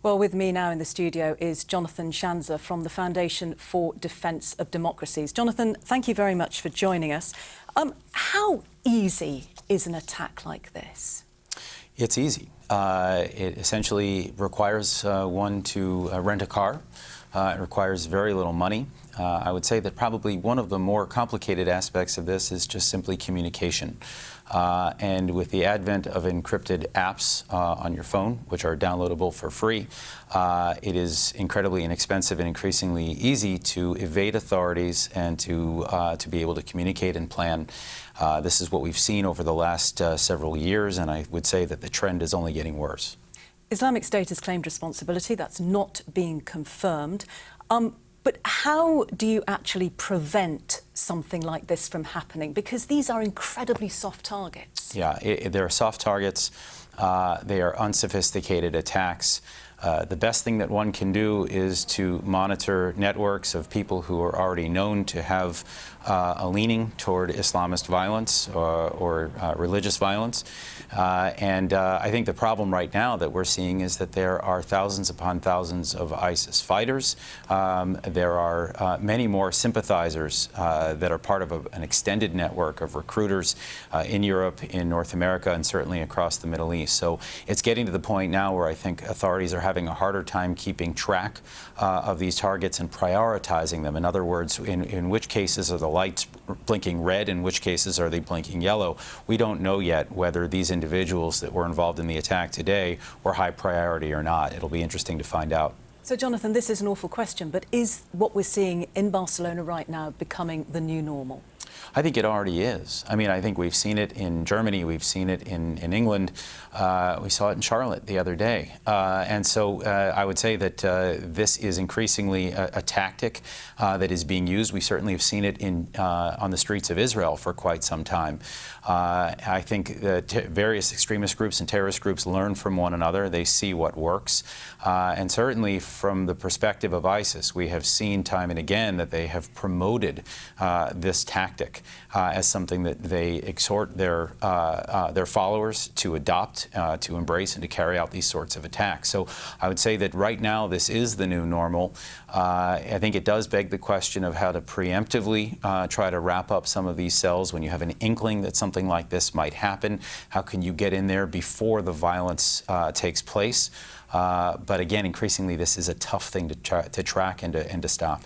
Well, with me now in the studio is Jonathan Schanzer from the Foundation for Defence of Democracies. Jonathan, thank you very much for joining us. How easy is an attack like this? It's easy. It essentially requires one to rent a car. It requires very little money. I would say that probably one of the more complicated aspects of this is just simply communication. And with the advent of encrypted apps on your phone, which are downloadable for free, it is incredibly inexpensive and increasingly easy to evade authorities and to be able to communicate and plan. This is what we've seen over the last several years, and I would say that the trend is only getting worse. Islamic State has claimed responsibility. That's not being confirmed. But how do you actually prevent something like this from happening? Because these are incredibly soft targets. Yeah, they're soft targets. They are unsophisticated attacks. The best thing that one can do is to monitor networks of people who are already known to have a leaning toward Islamist violence or religious violence. I think the problem right now that we're seeing is that there are thousands upon thousands of ISIS fighters. There are many more sympathizers that are part of an extended network of recruiters in Europe, in North America, and certainly across the Middle East. So it's getting to the point now where I think authorities are having a harder time keeping track of these targets and prioritizing them. In other words, in which cases are the lights blinking red, in which cases are they blinking yellow? We don't know yet whether these individuals that were involved in the attack today were high priority or not. It'll be interesting to find out. So, Jonathan, this is an awful question, but is what we're seeing in Barcelona right now becoming the new normal? I think it already is. I mean, I think we've seen it in Germany, we've seen it in England, we saw it in Charlotte the other day. And so I would say that this is increasingly a tactic that is being used. We certainly have seen it on the streets of Israel for quite some time. I think that various extremist groups and terrorist groups learn from one another. They see what works. And certainly from the perspective of ISIS, we have seen time and again that they have promoted this tactic as something that they exhort their followers to adopt, to embrace, and to carry out these sorts of attacks. So I would say that right now this is the new normal. I think it does beg the question of how to preemptively try to wrap up some of these cells when you have an inkling that something like this might happen. How can you get in there before the violence takes place? But again, increasingly, this is a tough thing to track and to stop.